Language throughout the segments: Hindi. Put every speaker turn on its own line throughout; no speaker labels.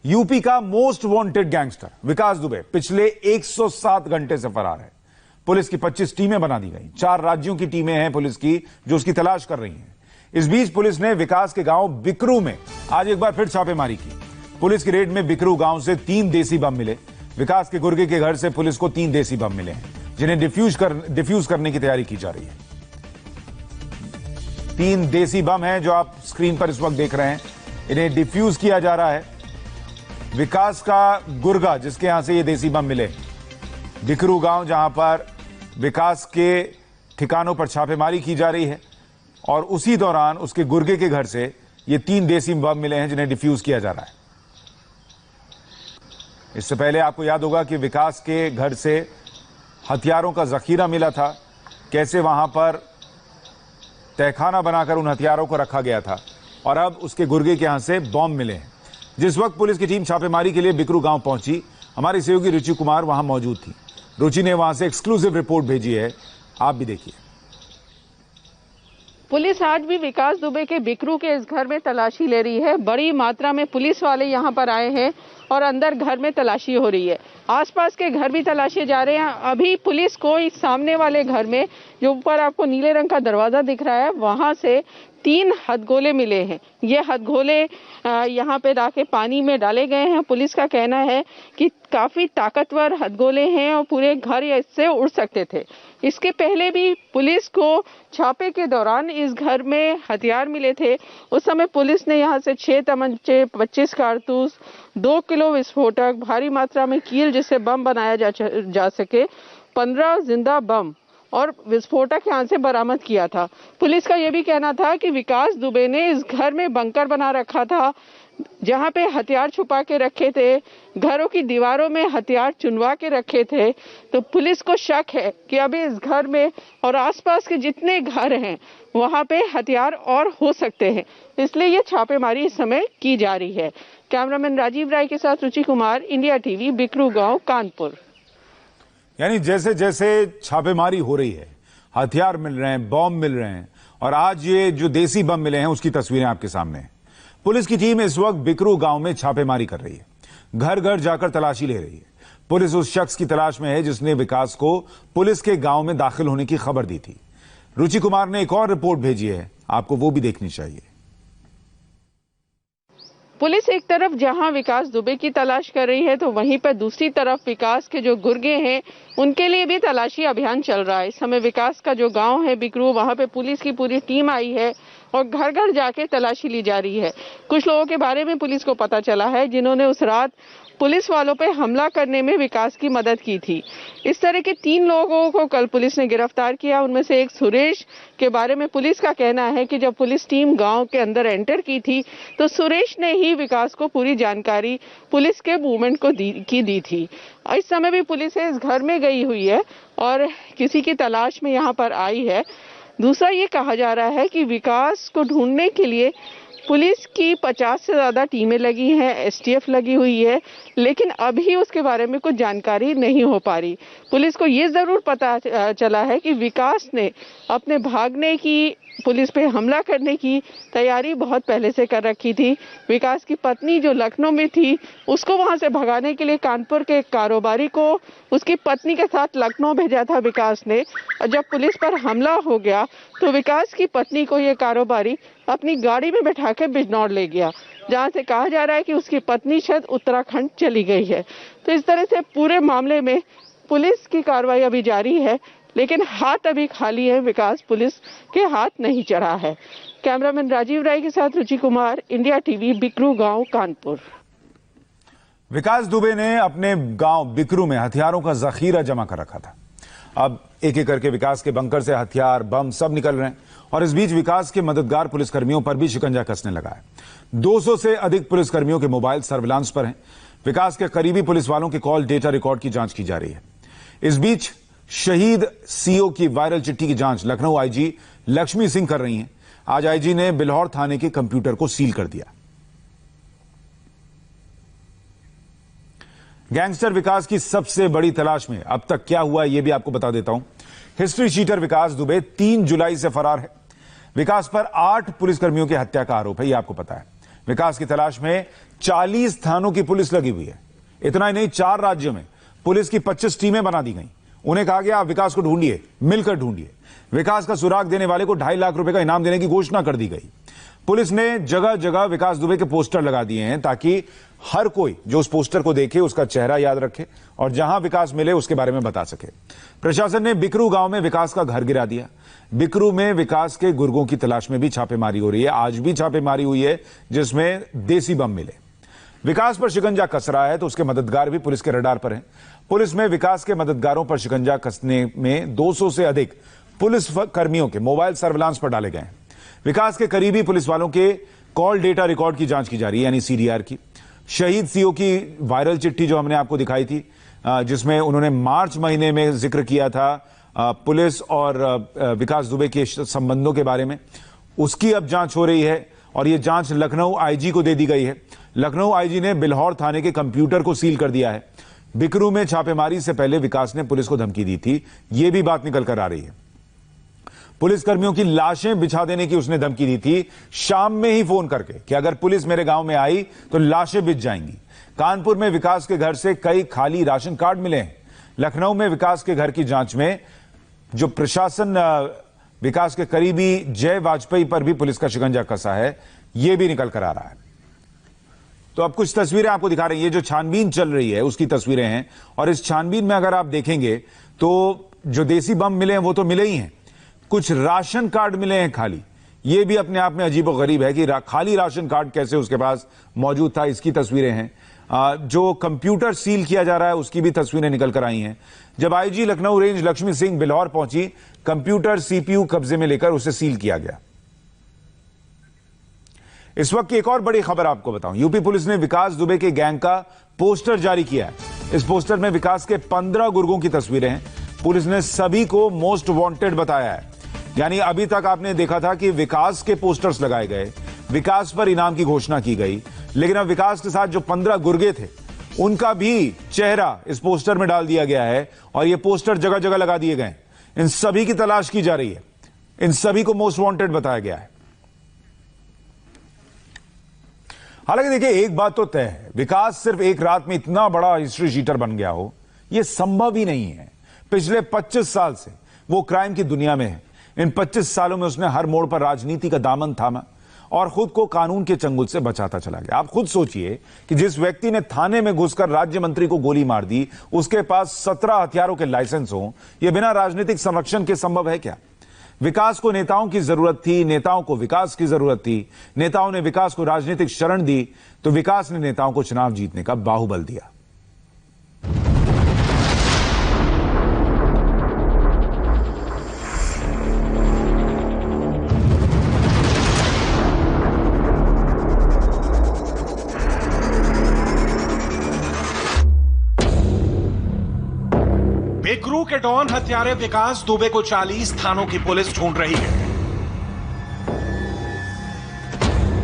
यूपी का मोस्ट वांटेड गैंगस्टर विकास दुबे पिछले 107 घंटे से फरार है। पुलिस की 25 टीमें बना दी गई। 4 राज्यों की टीमें हैं पुलिस की जो उसकी तलाश कर रही हैं। इस बीच पुलिस ने विकास के गांव बिकरू में आज एक बार फिर छापेमारी की। पुलिस की रेड में बिकरू गांव से 3 देसी बम मिले। विकास के गुर्गे के घर से पुलिस को 3 देसी बम मिले हैं जिन्हें डिफ्यूज करने की तैयारी की जा रही है। 3 देसी बम हैं जो आप स्क्रीन पर इस वक्त देख रहे हैं। इन्हें डिफ्यूज किया जा रहा है। विकास का गुर्गा जिसके यहां से ये देसी बम मिले, बिकरू गांव जहां पर विकास के ठिकानों पर छापेमारी की जा रही है और उसी दौरान उसके गुर्गे के घर से ये 3 देसी बम मिले हैं जिन्हें डिफ्यूज किया जा रहा है। इससे पहले आपको याद होगा कि विकास के घर से हथियारों का जखीरा मिला था, कैसे वहां पर तहखाना बनाकर उन हथियारों को रखा गया था और अब उसके गुर्गे के यहां से बॉम्ब मिले हैं। जिस वक्त पुलिस की टीम छापेमारी के लिए बिकरू गांव पहुंची, हमारी सहयोगी रुचि कुमार वहां मौजूद थी। रुचि ने वहां से एक्सक्लूसिव रिपोर्ट भेजी है, आप भी देखिए।
पुलिस आज भी विकास दुबे के बिकरू के इस घर में तलाशी ले रही है। बड़ी मात्रा में पुलिस वाले यहां पर आए हैं और अंदर घर में तलाशी हो रही है। आसपास के घर भी तलाशे जा रहे हैं। अभी पुलिस को इस सामने वाले घर में, जो ऊपर आपको नीले रंग का दरवाजा दिख रहा है, वहां से 3 हथगोले मिले हैं। ये हथगोले यहाँ पे लाके पानी में डाले गए हैं। पुलिस का कहना है कि काफी ताकतवर हथगोले हैं और पूरे घर इससे उड़ सकते थे। इसके पहले भी पुलिस को छापे के दौरान इस घर में हथियार मिले थे। उस समय पुलिस ने यहाँ से 6 तमंचे, 25 कारतूस, 2 किलो विस्फोटक, भारी मात्रा में कील जिससे बम बनाया जा सके, 15 जिंदा बम और विस्फोटक यहां से बरामद किया था। पुलिस का यह भी कहना था कि विकास दुबे ने इस घर में बंकर बना रखा था जहां पे हथियार छुपा के रखे थे, घरों की दीवारों में हथियार चुनवा के रखे थे। तो पुलिस को शक है कि अभी इस घर में और आसपास के जितने घर हैं वहां पे हथियार और हो सकते हैं, इसलिए ये छापेमारी इस समय की जा रही है। कैमरामैन राजीव राय के साथ रुचि कुमार, इंडिया टीवी, बिकरू गांव, कानपुर।
यानी जैसे जैसे छापेमारी हो रही है, हथियार मिल रहे हैं, बॉम्ब मिल रहे हैं और आज ये जो देसी बम मिले हैं उसकी तस्वीरें आपके सामने हैं। पुलिस की टीम इस वक्त बिकरू गांव में छापेमारी कर रही है, घर घर जाकर तलाशी ले रही है। पुलिस उस शख्स की तलाश में है जिसने विकास को पुलिस के गांव में दाखिल होने की खबर दी थी। रुचि कुमार ने एक और रिपोर्ट भेजी है, आपको वो भी देखनी चाहिए।
पुलिस एक तरफ जहां विकास दुबे की तलाश कर रही है तो वहीं पर दूसरी तरफ विकास के जो गुर्गे हैं उनके लिए भी तलाशी अभियान चल रहा है। इस समय विकास का जो गांव है बिकरू, वहां पे पुलिस की पूरी टीम आई है और घर घर जाके तलाशी ली जा रही है। कुछ लोगों के बारे में पुलिस को पता चला है जिन्होंने उस रात पुलिस वालों पे हमला करने में विकास की मदद की थी। इस तरह के 3 लोगों को कल पुलिस ने गिरफ्तार किया। उनमें से एक सुरेश के बारे में पुलिस का कहना है कि जब पुलिस टीम गांव के अंदर एंटर की थी तो सुरेश ने ही विकास को पूरी जानकारी पुलिस के मूवमेंट को दी थी। इस समय भी पुलिस इस घर में गई हुई है और किसी की तलाश में यहाँ पर आई है। दूसरा ये कहा जा रहा है कि विकास को ढूंढने के लिए पुलिस की 50 से ज्यादा टीमें लगी हैं, एसटीएफ लगी हुई है, लेकिन अभी उसके बारे में कुछ जानकारी नहीं हो पा रही। पुलिस को ये जरूर पता चला है कि विकास ने अपने भागने की, पुलिस पे हमला करने की तैयारी बहुत पहले से कर रखी थी। विकास की पत्नी जो लखनऊ में थी उसको वहां से भगाने के लिए कानपुर के कारोबारी को उसकी पत्नी के साथ लखनऊ भेजा था विकास ने। और जब पुलिस पर हमला हो गया तो विकास की पत्नी को ये कारोबारी अपनी गाड़ी में बैठा के बिजनौर ले गया, जहां से कहा जा रहा है कि उसकी पत्नी शायद उत्तराखंड चली गई है। तो इस तरह से पूरे मामले में पुलिस की कार्रवाई अभी जारी है, लेकिन हाथ अभी खाली है, विकास पुलिस के हाथ नहीं चढ़ा है। कैमरामैन राजीव राय के साथ रुचि कुमार, इंडिया टीवी, बिकरू गांव, कानपुर।
विकास दुबे ने अपने गांव बिकरू में हथियारों का जखीरा जमा कर रखा था। अब एक एक करके विकास के बंकर से हथियार, बम सब निकल रहे हैं और इस बीच विकास के मददगार पुलिसकर्मियों पर भी शिकंजा कसने लगा है। 200 से अधिक पुलिसकर्मियों के मोबाइल सर्विलांस पर हैं। विकास के करीबी पुलिस वालों के कॉल डेटा रिकॉर्ड की जांच की जा रही है। इस बीच शहीद सीओ की वायरल चिट्ठी की जांच लखनऊ आईजी लक्ष्मी सिंह कर रही हैं। आज आईजी ने बिल्हौर थाने के कंप्यूटर को सील कर दिया। गैंगस्टर विकास की सबसे बड़ी तलाश में अब तक क्या हुआ यह भी आपको बता देता हूं। हिस्ट्री शीटर विकास दुबे 3 जुलाई से फरार है। विकास पर 8 पुलिसकर्मियों की हत्या का आरोप है, यह आपको पता है। विकास की तलाश में 40 थानों की पुलिस लगी हुई है। इतना ही नहीं, 4 राज्यों में पुलिस की 25 टीमें बना दी गई। उन्हें कहा गया आप विकास को ढूंढिए, मिलकर ढूंढिए। विकास का सुराग देने वाले को 2.5 लाख रुपए का इनाम देने की घोषणा कर दी गई। पुलिस ने जगह जगह विकास दुबे के पोस्टर लगा दिए हैं ताकि हर कोई जो उस पोस्टर को देखे उसका चेहरा याद रखे और जहां विकास मिले उसके बारे में बता सके। प्रशासन ने बिकरू गांव में विकास का घर गिरा दिया। बिकरू में विकास के गुर्गों की तलाश में भी छापेमारी हो रही है। आज भी छापेमारी हुई है जिसमें देसी बम मिले। विकास पर शिकंजा कस रहा है तो उसके मददगार भी पुलिस के रडार पर हैं। पुलिस में विकास के मददगारों पर शिकंजा कसने में 200 से अधिक पुलिस कर्मियों के मोबाइल सर्विलांस पर डाले गए हैं। विकास के करीबी पुलिस वालों के कॉल डेटा रिकॉर्ड की जांच की जा रही है, यानी सीडीआर की। शहीद सीओ की वायरल चिट्ठी जो हमने आपको दिखाई थी, जिसमें उन्होंने मार्च महीने में जिक्र किया था पुलिस और विकास दुबे के संबंधों के बारे में, उसकी अब जांच हो रही है और यह जांच लखनऊ आईजी को दे दी गई है। लखनऊ आईजी ने बिल्हौर थाने के कंप्यूटर को सील कर दिया है। बिकरू में छापेमारी से पहले विकास ने पुलिस को धमकी दी थी, यह भी बात निकल कर आ रही है। पुलिसकर्मियों की लाशें बिछा देने की उसने धमकी दी थी, शाम में ही फोन करके कि अगर पुलिस मेरे गांव में आई तो लाशें बिछ जाएंगी। कानपुर में विकास के घर से कई खाली राशन कार्ड मिले हैं। लखनऊ में विकास के घर की जांच में जो प्रशासन विकास के करीबी जय वाजपेयी पर भी पुलिस का शिकंजा कसा है, यह भी निकल कर आ रहा है। तो अब कुछ तस्वीरें आपको दिखा रही है, जो छानबीन चल रही है उसकी तस्वीरें हैं। और इस छानबीन में अगर आप देखेंगे तो जो देसी बम मिले हैं वो तो मिले ही हैं, कुछ राशन कार्ड मिले हैं खाली। यह भी अपने आप में अजीबोगरीब है कि खाली राशन कार्ड कैसे उसके पास मौजूद था, इसकी तस्वीरें हैं। जो कंप्यूटर सील किया जा रहा है उसकी भी तस्वीरें निकल कर आई हैं। जब आईजी लखनऊ रेंज लक्ष्मी सिंह बिल्हौर पहुंची, कंप्यूटर सीपीयू कब्जे में लेकर उसे सील किया गया। इस वक्त की एक और बड़ी खबर आपको बताऊं, यूपी पुलिस ने विकास दुबे के गैंग का पोस्टर जारी किया है। इस पोस्टर में विकास के 15 गुर्गों की तस्वीरें हैं। पुलिस ने सभी को मोस्ट वांटेड बताया है। यानी अभी तक आपने देखा था कि विकास के पोस्टर्स लगाए गए, विकास पर इनाम की घोषणा की गई, लेकिन अब विकास के साथ जो 15 गुर्गे थे उनका भी चेहरा इस पोस्टर में डाल दिया गया है और ये पोस्टर जगह जगह लगा दिए गए। इन सभी की तलाश की जा रही है, इन सभी को मोस्ट वांटेड बताया गया है। हालांकि देखिए, एक बात तो तय है, विकास सिर्फ एक रात में इतना बड़ा हिस्ट्री शीटर बन गया हो, यह संभव ही नहीं है। पिछले 25 साल से वो क्राइम की दुनिया में है। इन 25 सालों में उसने हर मोड़ पर राजनीति का दामन थामा और खुद को कानून के चंगुल से बचाता चला गया। आप खुद सोचिए कि जिस व्यक्ति ने थाने में घुसकर राज्य मंत्री को गोली मार दी, उसके पास 17 हथियारों के लाइसेंस हो, यह बिना राजनीतिक संरक्षण के संभव है क्या? विकास को नेताओं की जरूरत थी, नेताओं को विकास की जरूरत थी। नेताओं ने विकास को राजनीतिक शरण दी तो विकास ने नेताओं को चुनाव जीतने का बाहुबल दिया।
बिकरू के डॉन हत्यारे विकास दुबे को 40 थानों की पुलिस ढूंढ रही है।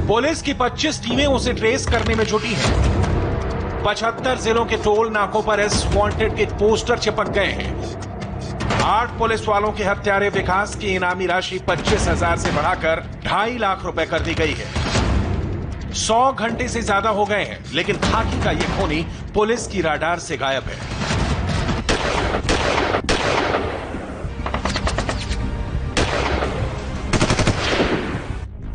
पुलिस की 25 टीमें उसे ट्रेस करने में जुटी हैं। 75 जिलों के टोल नाकों पर इस वांटेड के पोस्टर चिपक गए हैं। 8 पुलिस वालों के हत्यारे विकास की इनामी राशि 25,000 से बढ़ाकर 2.5 लाख रुपए कर दी गई है। 100 घंटे से ज्यादा हो गए हैं, लेकिन खाकी का यह खूनी पुलिस की राडार से गायब है।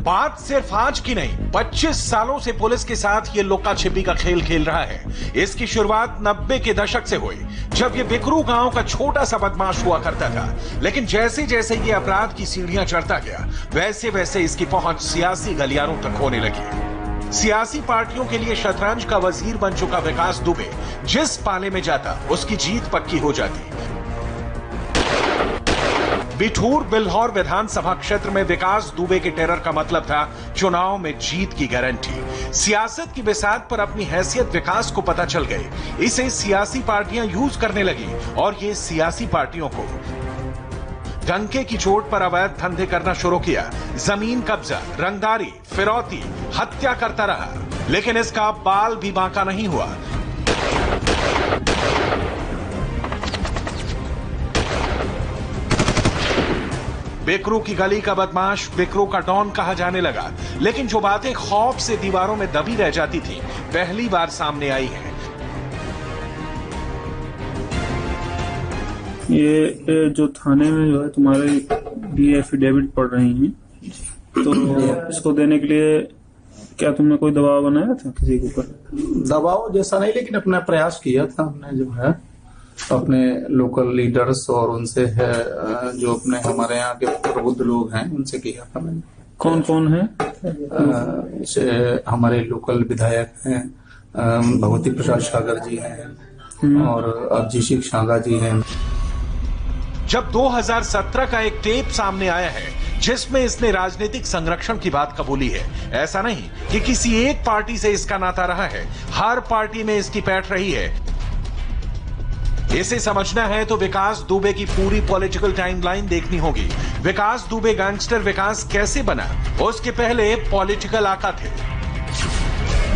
बात सिर्फ आज की नहीं, 25 सालों से पुलिस के साथ ये लुका छिपी का खेल खेल रहा है। इसकी शुरुआत 90 के दशक से हुई, जब ये बिकरू गांव का छोटा सा बदमाश हुआ करता था। लेकिन जैसे जैसे ये अपराध की सीढ़ियां चढ़ता गया, वैसे वैसे इसकी पहुंच सियासी गलियारों तक होने लगी। सियासी पार्टियों के लिए शतरंज का वजीर बन चुका विकास दुबे जिस पाले में जाता, उसकी जीत पक्की हो जाती। बिठूर बिल्हौर विधानसभा क्षेत्र में विकास दुबे के टेरर का मतलब था चुनाव में जीत की गारंटी। सियासत की बिसात पर अपनी हैसियत विकास को पता चल गई। इसे सियासी पार्टियां यूज करने लगी और ये सियासी पार्टियों को डंके की चोट पर अवैध धंधे करना शुरू किया। जमीन कब्जा, रंगदारी, फिरौती, हत्या करता रहा, लेकिन इसका बाल भी बांका नहीं हुआ। बिकरू की गली का बदमाश बिकरू का डॉन कहा जाने लगा। लेकिन जो बातें खौफ से दीवारों में दबी रह जाती थी, पहली बार सामने आई हैं।
ये जो थाने में जो है तुम्हारे लिए एफिडेविट पढ़ रही हैं, तो इसको देने के लिए क्या तुमने कोई दबाव बनाया था किसी के ऊपर?
दबाव जैसा नहीं, लेकिन अपना प्रयास किया था हमने, जो है अपने लोकल लीडर्स और उनसे है जो अपने हमारे यहाँ के प्रबुद्ध लोग हैं उनसे किया था मैंने।
कौन कौन है?
जैसे हमारे लोकल विधायक हैं, भगवती प्रसाद सागर जी हैं और अभिजीत शांगा जी हैं।
जब 2017 का एक टेप सामने आया है जिसमें इसने राजनीतिक संरक्षण की बात कबूली है, ऐसा नहीं कि किसी एक पार्टी से इसका नाता रहा है, हर पार्टी में इसकी पैठ रही है। इसे समझना है तो विकास दुबे की पूरी पॉलिटिकल टाइमलाइन देखनी होगी। विकास दुबे गैंगस्टर विकास कैसे बना, उसके पहले पॉलिटिकल आका थे।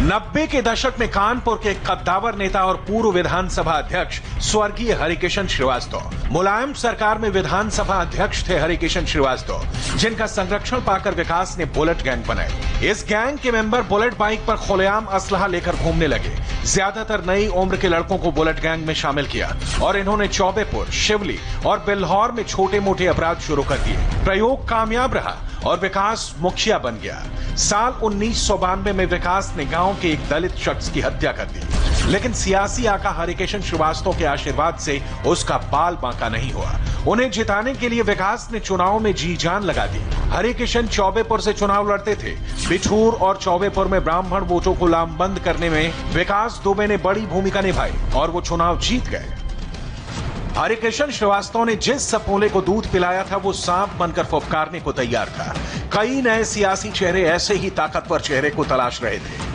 90 के दशक में कानपुर के कद्दावर नेता और पूर्व विधानसभा अध्यक्ष स्वर्गीय हरिकिशन श्रीवास्तव, मुलायम सरकार में विधानसभा अध्यक्ष थे हरिकिशन श्रीवास्तव, जिनका संरक्षण पाकर विकास ने बुलेट गैंग बनाई। इस गैंग के मेंबर बुलेट बाइक पर खुलेआम असलहा लेकर घूमने लगे। ज्यादातर नई उम्र के लड़कों को बुलेट गैंग में शामिल किया और इन्होंने चौबेपुर, शिवली और बिल्हौर में छोटे मोटे अपराध शुरू कर दिए। प्रयोग कामयाब रहा और विकास मुखिया बन गया। साल 1992 में विकास ने गांव के एक दलित शख्स की हत्या कर दी, लेकिन सियासी आका हरिकिशन श्रीवास्तव के आशीर्वाद से उसका बाल बांका नहीं हुआ। उन्हें जिताने के लिए विकास ने चुनाव में जी जान लगा दी। हरिकिशन चौबेपुर से चुनाव लड़ते थे। बिठूर और चौबेपुर में ब्राह्मण वोटों को लामबंद करने में विकास दुबे ने बड़ी भूमिका निभाई और वो चुनाव जीत गए। हरिकिशन श्रीवास्तव ने जिस सपोले को दूध पिलाया था वो सांप बनकर फुफकारने को तैयार था। कई नए सियासी चेहरे ऐसे ही ताकतवर चेहरे को तलाश रहे थे।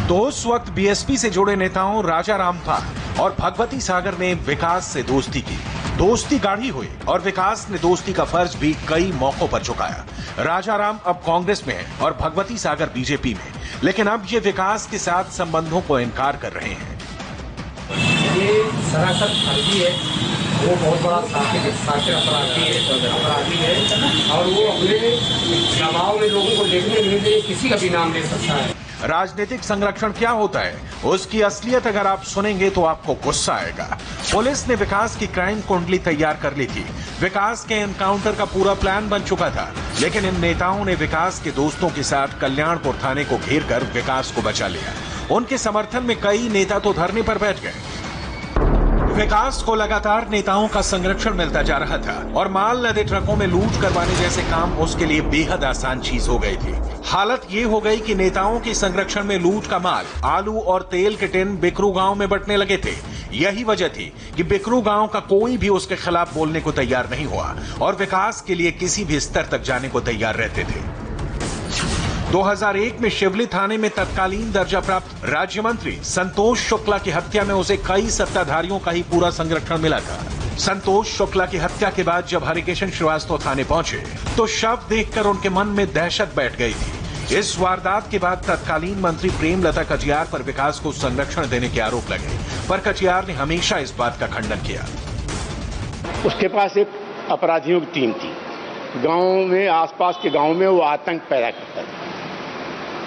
तो उस वक्त बीएसपी से जुड़े नेताओं राजा रामपाल और भगवती सागर ने विकास से दोस्ती की। दोस्ती गाढ़ी हुई और विकास ने दोस्ती का फर्ज भी कई मौकों पर चुकाया। राजा राम अब कांग्रेस में है और भगवती सागर बीजेपी में, लेकिन अब ये विकास के साथ संबंधों को इनकार कर रहे हैं।
ये सरासर फर्जी है, वो बहुत बड़ा साक्षर अपराधी है और वो अपने दबाव में लोगों को देखने के लिए किसी का भी नाम ले सकता है।
राजनीतिक संरक्षण क्या होता है, उसकी असलियत अगर आप सुनेंगे तो आपको गुस्सा आएगा। पुलिस ने विकास की क्राइम कुंडली तैयार कर ली थी। विकास के एनकाउंटर का पूरा प्लान बन चुका था, लेकिन इन नेताओं ने विकास के दोस्तों के साथ कल्याणपुर थाने को घेर कर विकास को बचा लिया। उनके समर्थन में कई नेता तो धरने पर बैठ गए। विकास को लगातार नेताओं का संरक्षण मिलता जा रहा था और माल लदे ट्रकों में लूट करवाने जैसे काम उसके लिए बेहद आसान चीज हो गई थी। हालत ये हो गई कि नेताओं के संरक्षण में लूट का माल, आलू और तेल के टिन बिकरू गांव में बंटने लगे थे। यही वजह थी कि बिकरू गांव का कोई भी उसके खिलाफ बोलने को तैयार नहीं हुआ और विकास के लिए किसी भी स्तर तक जाने को तैयार रहते थे। 2001 में शिवली थाने में तत्कालीन दर्जा प्राप्त राज्य मंत्री संतोष शुक्ला की हत्या में उसे कई सत्ताधारियों का ही पूरा संरक्षण मिला था। संतोष शुक्ला की हत्या के बाद जब हरिकिशन श्रीवास्तव थाने पहुंचे तो शव देखकर उनके मन में दहशत बैठ गई थी। इस वारदात के बाद तत्कालीन मंत्री प्रेमलता कटियार पर विकास को संरक्षण देने के आरोप लगे, पर कटियार ने हमेशा इस बात का खंडन किया।
उसके पास एक अपराधियों की टीम थी। गांव में, आसपास के गांव में वो आतंक पैदा करता था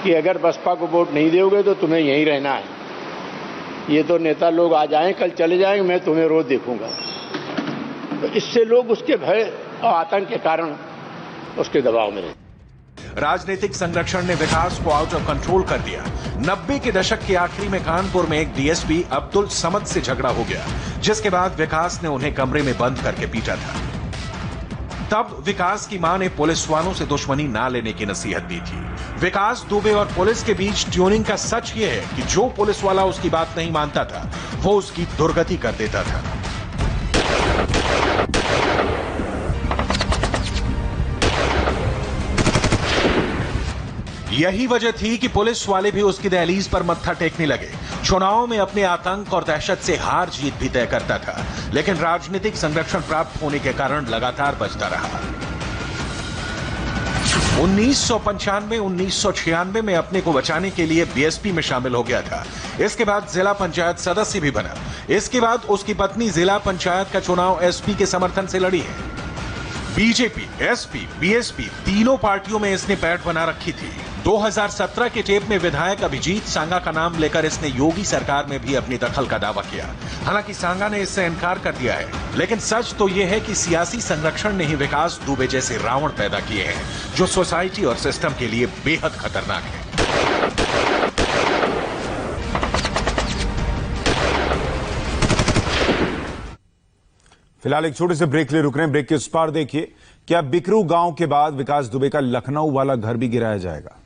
कि अगर बसपा को वोट नहीं दोगे तो तुम्हें यहीं रहना है। ये तो नेता लोग आ जाएं, कल चले जाएंगे, मैं तुम्हें रोज देखूंगा। तो इससे लोग उसके भय और आतंक के कारण उसके दबाव में रहे।
राजनीतिक संरक्षण ने विकास को आउट ऑफ कंट्रोल कर दिया। 90 के दशक के आखिरी में कानपुर में एक डीएसपी अब्दुल समद से झगड़ा हो गया, जिसके बाद विकास ने उन्हें कमरे में बंद करके पीटा था। तब विकास की मां ने पुलिस वालों से दुश्मनी ना लेने की नसीहत दी थी। विकास दुबे और पुलिस के बीच ट्यूनिंग का सच ये है कि जो पुलिस वाला उसकी बात नहीं मानता था वो उसकी दुर्गति कर देता था। यही वजह थी कि पुलिस वाले भी उसकी दहलीज पर मत्था टेकने लगे। चुनाव में अपने आतंक और दहशत से हार जीत भी तय करता था, लेकिन राजनीतिक संरक्षण प्राप्त होने के कारण लगातार बचता रहा। 1995, 1996 में अपने को बचाने के लिए बीएसपी में शामिल हो गया था। इसके बाद जिला पंचायत सदस्य भी बना। इसके बाद उसकी पत्नी जिला पंचायत का चुनाव एसपी के समर्थन से लड़ी है। बीजेपी, एसपी, बीएसपी तीनों पार्टियों में इसने पैठ बना रखी थी। 2017 के टेप में विधायक अभिजीत सांगा का नाम लेकर इसने योगी सरकार में भी अपनी दखल का दावा किया। हालांकि सांगा ने इससे इनकार कर दिया है, लेकिन सच तो यह है कि सियासी संरक्षण ने ही विकास दुबे जैसे रावण पैदा किए हैं, जो सोसाइटी और सिस्टम के लिए बेहद खतरनाक है।
फिलहाल एक छोटे से ब्रेक ले रुक रहे हैं। ब्रेक के उस पार देखिए, क्या बिकरू गांव के बाद विकास दुबे का लखनऊ वाला घर भी गिराया जाएगा?